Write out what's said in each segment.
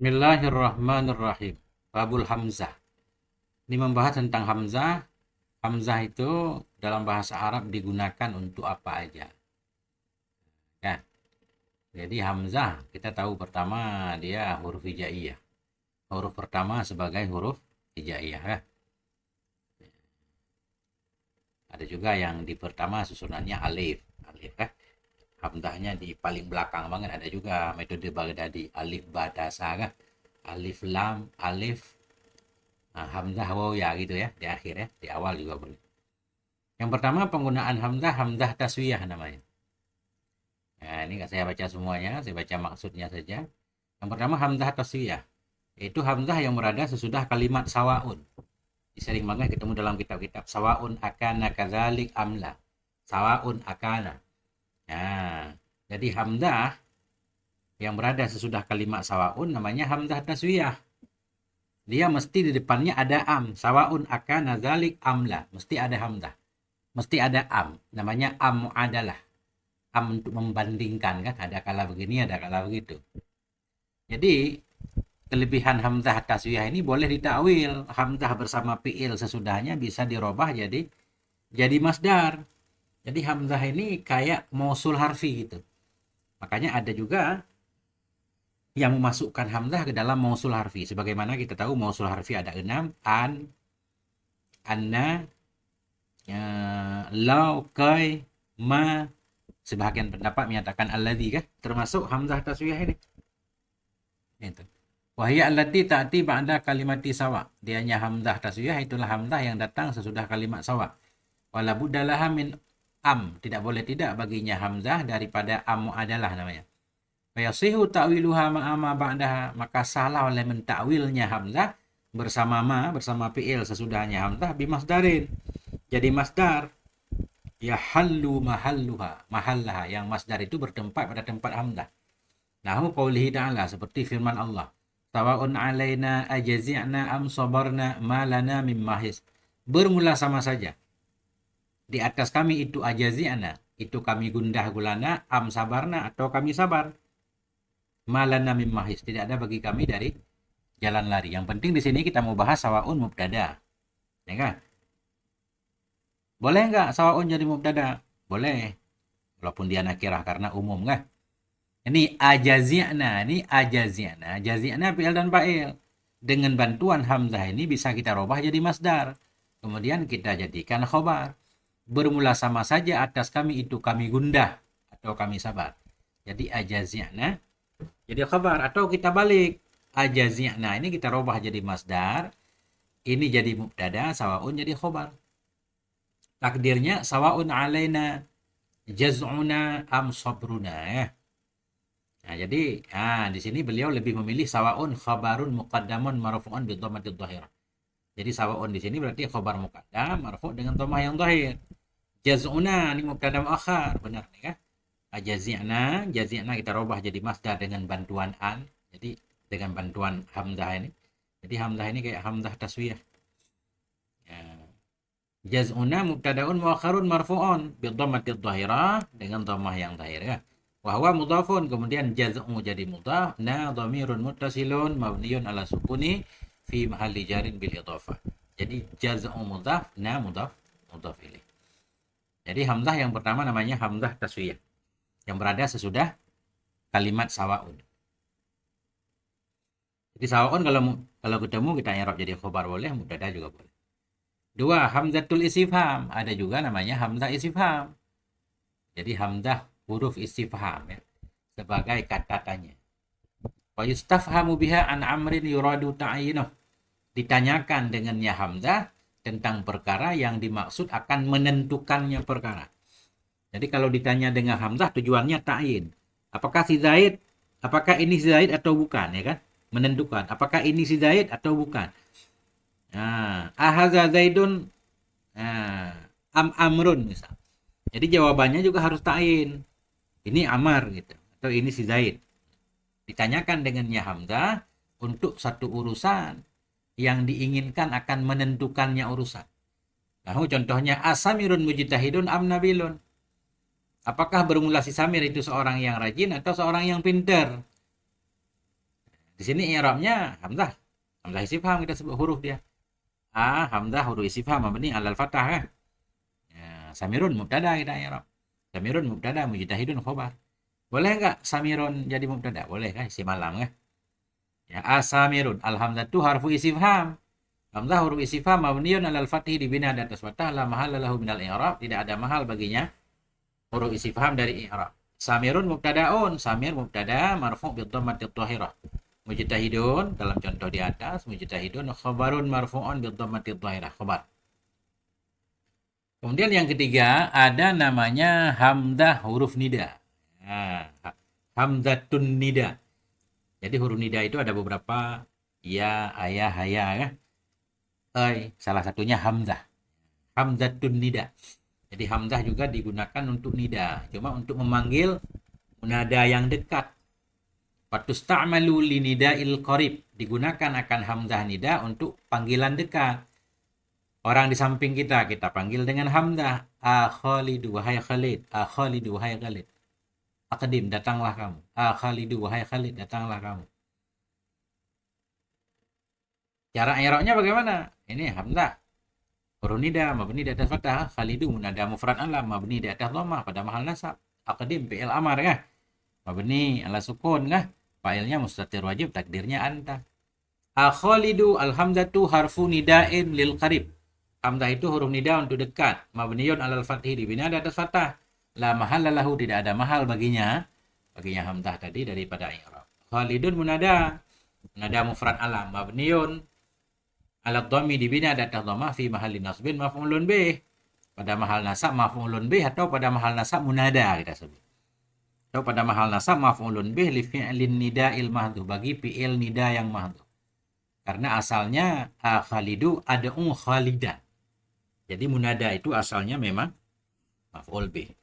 Bismillahirrahmanirrahim. Babul Hamzah. Ini membahas tentang Hamzah. Hamzah itu dalam bahasa Arab digunakan untuk apa aja. Ya. Jadi Hamzah kita tahu pertama dia huruf hijaiyah. Huruf pertama sebagai huruf hijaiyah. Ya. Ada juga yang di pertama susunannya alif. Alif ya. Hamzahnya di paling belakang banget. Ada juga metode Baghdadi. Alif badasa kan. Alif lam, alif hamzah waw ya gitu ya di akhir ya di awal juga boleh. Yang pertama penggunaan hamzah, hamzah taswiyah namanya. Nah, ini nggak saya baca semuanya, saya baca maksudnya saja. Yang pertama hamzah taswiyah, itu hamzah yang berada sesudah kalimat sawaun. Sering banget ketemu dalam kitab-kitab sawaun akana kadzalik amla. Sawaun akana. Nah, jadi hamzah yang berada sesudah kalimat sawaun namanya hamzah taswiyah. Dia mesti di depannya ada am. Sawaun akana dzalik amla. Mesti ada hamzah. Mesti ada am. Namanya am adalah. Am untuk membandingkan kan. Ada kala begini, ada kala begitu. Jadi kelebihan hamzah taswiyah ini boleh ditakwil. Hamzah bersama fiil sesudahnya bisa dirubah jadi masdar. Jadi hamzah ini kayak mausul harfi gitu. Makanya ada juga yang memasukkan hamzah ke dalam mausul harfi. Sebagaimana kita tahu mausul harfi ada 6. Anna, lau, kai, ma. Sebahagian pendapat menyatakan alladhi kan. Termasuk hamzah taswiyah ini. Itu. Wahia allati ta'ti ba'da kalimati sawa. Dianya hamzah taswiyah itulah hamzah yang datang sesudah kalimat sawa. Wala buddalaha min am. Tidak boleh tidak baginya hamzah daripada am adalah namanya. Fayasihu ta'wiluha ma'ama ba'daha. Maka salah oleh mentakwilnya hamzah bersama fi'il sesudahnya hamzah bimasdarin. Jadi masdar. Ya hallu mahalluha. Mahallaha. Yang masdar itu bertempat pada tempat hamzah. Nahu qawlihi ta'ala. Seperti firman Allah. Tawa'un alaina ajazi'na am sabarna malana min mahis. Bermula sama saja. Di atas kami itu ajazi'na. Itu kami gundah gulana. Am sabarna atau kami sabar. Malana min mahis. Tidak ada bagi kami dari jalan lari. Yang penting di sini kita mau bahas sawaun mubtada. Ya kan? Boleh nggak sawaun jadi mubtada? Boleh. Walaupun dia nakirah karena umum kan? Ini ajazi'na. Ini ajazi'na. Ajazi'na fi'il dan fa'il. Dengan bantuan hamzah ini bisa kita robah jadi masdar. Kemudian kita jadikan khobar. Bermula sama saja atas kami itu kami gundah. Atau kami sabar. Jadi ajazi'na. Jadi khobar. Atau kita balik. Ajazi'na ini kita robah jadi masdar. Ini jadi mubtada. Sawaun jadi khobar. Takdirnya sawaun alaina jaz'una am sabruna ya. Nah, jadi di sini beliau lebih memilih sawaun khabarun muqaddamun marfu'un bi dhammatid dhahirah. Jadi sawaun di sini berarti khabar muqaddam marfu' dengan dhammah yang dhahir. Jaz'una ini mubtada muakhar, benar nih ya. Jazi'na kita robah jadi masdar dengan bantuan an. Jadi dengan bantuan hamzah ini. Jadi hamzah ini kayak hamzah taswiyah. Ya. Jaz'una mubtadaun muakharun marfu'un bi dhammatid dhahirah dengan dhammah yang dhahir ya. Wahwa mudhafun kemudian jaz'u jadi mudhaf na dhamirun muttasilun mabniun ala sukuni fi mahalli jarin bil idhafah. Jadi jaz'u mudhaf na mudhaf ilaih. Jadi hamzah yang pertama namanya hamzah taswiyah yang berada sesudah kalimat sawaun. Jadi sawaun kalau ketemu kita i'rab jadi khobar boleh, mubtada juga boleh. Dua, hamzatul istifham. Ada juga namanya hamzah istifham. Jadi hamzah huruf istifham ya, sebagai kata tanya. Wa yustafhamu biha an amrin yuradu ta'yinuh. Ditanyakan dengannya hamzah tentang perkara yang dimaksud akan menentukannya perkara. Jadi kalau ditanya dengan hamzah tujuannya ta'yin. Apakah si Zaid, apakah ini si Zaid atau bukan ya kan? Menentukan apakah ini si Zaid atau bukan. Ahaza Zaidun am amrun misal. Jadi jawabannya juga harus ta'yin. Ini Amar gitu atau ini si Zaid. Ditanyakan dengannya hamzah untuk satu urusan yang diinginkan akan menentukannya urusan. Nah, contohnya asamirun mujtahidun am nabilun. Apakah bermula si Samir itu seorang yang rajin atau seorang yang pintar? Di sini i'rabnya hamzah. Hamzah istifham kita sebut huruf dia. Hamzah huruf istifham mabni 'alal fathah kan. Ya, samirun mubtada kita i'rab. Samirun mubtada, mujtahidun khobar. Boleh nggak samirun jadi mubtada? Boleh kan, isi malam kan. Ya, asamirun. Alhamzatu harfu istifham. Hamzah huruf istifham mabniun 'alal fathi dibina di atas fathah la mahalla lahu minal i'rab, tidak ada mahal baginya huruf istifham dari i'rab. Samirun mubtadaun, samir mubtada marfu' bi dhammati dhahirah. Mujtahidun dalam contoh di atas, mujtahidun khabarun marfu'un bi dhammati dhahirah, khabar. Kemudian yang ketiga ada namanya hamzah huruf nida. Nah, hamzatun nida. Jadi huruf nida itu ada beberapa, ya, ayah, haya ya. Salah satunya hamzah. Hamzatun nida. Jadi hamzah juga digunakan untuk nida, cuma untuk memanggil munada yang dekat. Fatusta'malu linida'il qarib, digunakan akan hamzah nida untuk panggilan dekat. Orang di samping kita panggil dengan hamzah. Khalidu wahai Khalid, Khalidu wahai Khalid. Aqdim, datanglah kamu. Khalidu wahai Khalid, datanglah kamu. Cara i'rabnya bagaimana? Ini hamzah huruf nida mabni di atas fathah, Khalidu munada mufrad alam mabni di atas dhammah pada mahal nasab. Aqdim fi'il amar kah? Mabni ala sukun kah? Fa'ilnya mustatir wajib, takdirnya anta. Khalidu alhamzatu harfu nida'in lil qarib. Hamzah itu huruf nida untuk dekat. Mabniun alal fathi dibina di atas fathah. La mahalla lahu, tidak ada mahal baginya hamzah tadi daripada i'rab. Khalidun munada mufrad alam mabniun ala dhammi dibina di atas dhammah fi mahalli nasbin maf'ulun bih. Pada mahal nasab maf'ulun bih atau pada mahal nasab munada kita sebut. Atau pada mahal nasab maf'ulun bih li fi'lin nida'il mahdhuf, bagi fi'il nida yang mahdhuf. Karena asalnya Khalidu ad'u Khalidan. Jadi munada itu asalnya memang maf'ul bih.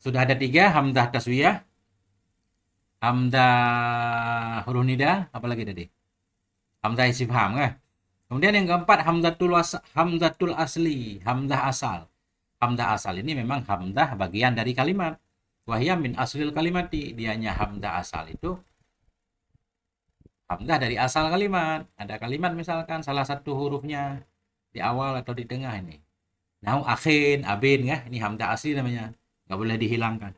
Sudah ada 3, hamzah taswiyah, hamzah huruf nida, apalagi tadi? Hamzah istifham kan? Kemudian yang keempat hamzatul asli, hamzah asal. Hamzah asal ini memang hamzah bagian dari kalimat. Wahya min aslil kalimati, dianya hamzah asal itu hamzah dari asal kalimat. Ada kalimat misalkan salah satu hurufnya di awal atau di tengah ini. Nahu akhin, abin ya, ini hamzah asli namanya. Nggak boleh dihilangkan.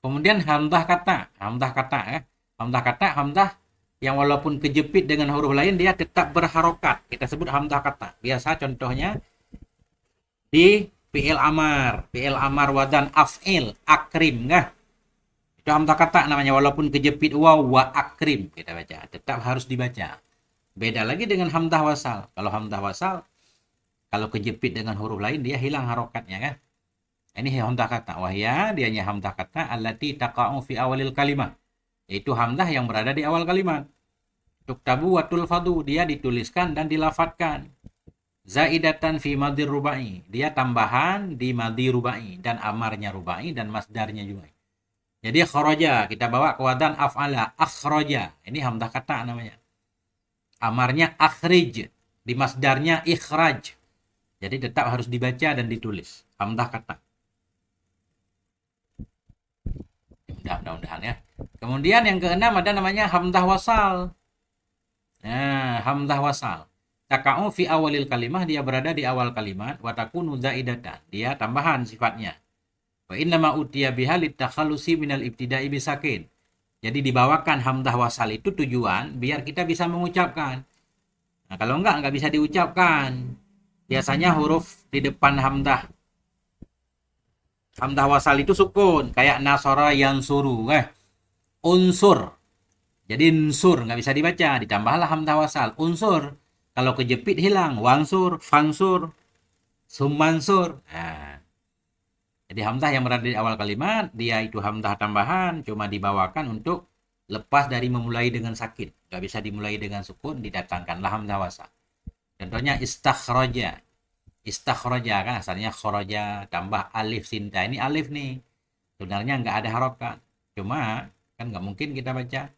Kemudian hamzah kata ya. Hamzah yang walaupun kejepit dengan huruf lain dia tetap berharokat. Kita sebut hamzah kata. Biasa contohnya di fi'il amar wadan af'il, akrim kah? Itu hamzah kata namanya, walaupun kejepit waw wa akrim kita baca, tetap harus dibaca. Beda lagi dengan hamzah wasal. Kalau hamzah wasal kalau kejepit dengan huruf lain dia hilang harokatnya kan. Ini hamzah kata. Wahya dianya hamzah kata allati taqa'u fi awalil kalimah. Yaitu hamzah yang berada di awal kalimat. Tuktabu wa tulfadu, dia dituliskan dan dilafatkan. Zaidatan fi madhir rubai, dia tambahan di madhi rubai, dan amarnya rubai dan masdarnya juga. Jadi kharaja kita bawa ke wadan af'ala, akhraja. Ini hamzah kata namanya. Amarnya akhrij, di masdarnya ikhraj. Jadi tetap harus dibaca dan ditulis. Hamzah kata. Mudah-mudahan ya. Kemudian yang keenam ada namanya hamzah wasal. Nah, hamzah wasal. Taka'u fi awalil kalimah, dia berada di awal kalimat. Wa takunu zaidatan, dia tambahan sifatnya. Wa innama utiya biha litakhalusi minal ibtida'i bisakin. Jadi dibawakan hamzah wasal itu tujuan biar kita bisa mengucapkan. Nah, kalau enggak bisa diucapkan. Biasanya huruf di depan hamzah wasal itu sukun, kayak nasara yansuru, unsur. Jadi unsur nggak bisa dibaca, ditambahlah hamzah wasal, unsur. Kalau kejepit hilang, wansur, fansur, sumansur. Nah, jadi hamzah yang berada di awal kalimat, dia itu hamzah tambahan, cuma dibawakan untuk lepas dari memulai dengan sakit. Nggak bisa dimulai dengan sukun, didatangkanlah hamzah wasal. Contohnya istakhroja kan asalnya khoroja tambah alif sinta. Ini alif nih. Sebenarnya nggak ada harokat. Cuma kan nggak mungkin kita baca.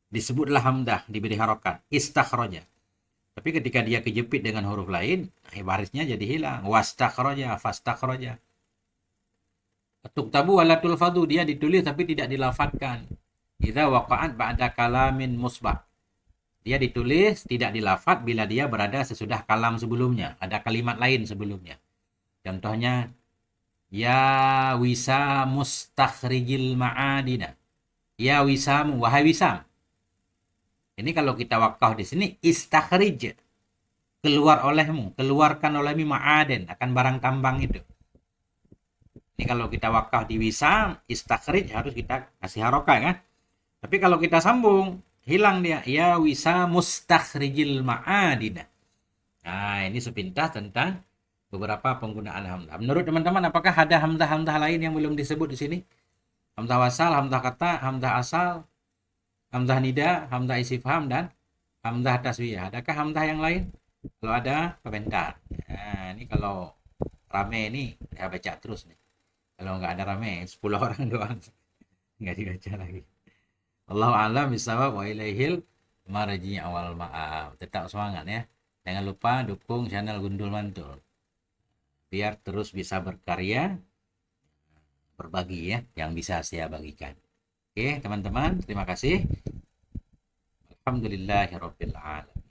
Disebutlah hamzah diberi harokat. Istakhroja. Tapi ketika dia kejepit dengan huruf lain, barisnya jadi hilang. Wastakhraja, fastakhraja. Tuktabu wala tulfadu, dia ditulis tapi tidak dilafadzkan. Idza waqa'at ba'da kalamin musbah. Dia ditulis tidak dilafad bila dia berada sesudah kalam sebelumnya, ada kalimat lain sebelumnya. Contohnya, ya wisa mustakhrijil ma'adina. Ya wisamu, wahai wisam. Ini kalau kita wakaf di sini istakhrij, keluar olehmu, keluarkan olehmu ma'aden, akan barang tambang itu. Ini kalau kita wakaf di wisam, istakhrij harus kita kasih harokah kan. Tapi kalau kita sambung, hilang dia. Ya wisa mustakhrijil ma'adina. Nah, ini sepintas tentang beberapa penggunaan hamzah. Menurut teman-teman, apakah ada hamzah-hamzah lain yang belum disebut di sini? Hamzah wasal, hamzah kata, hamzah asal, hamzah nida, hamzah istifham, dan hamzah taswiyah. Adakah hamzah yang lain? Kalau ada, komentar. Nah, ini kalau rame ini, saya baca terus nih. Kalau nggak ada rame, 10 orang doang. Nggak dibaca lagi. Allahu a'lam bishawab wa ilaihil marji awal ma'af. Tetap semangat ya. Jangan lupa dukung channel Gundul Mantul. Biar terus bisa berkarya, berbagi ya, yang bisa saya bagikan. Oke, teman-teman, terima kasih. Alhamdulillahirabbil alamin.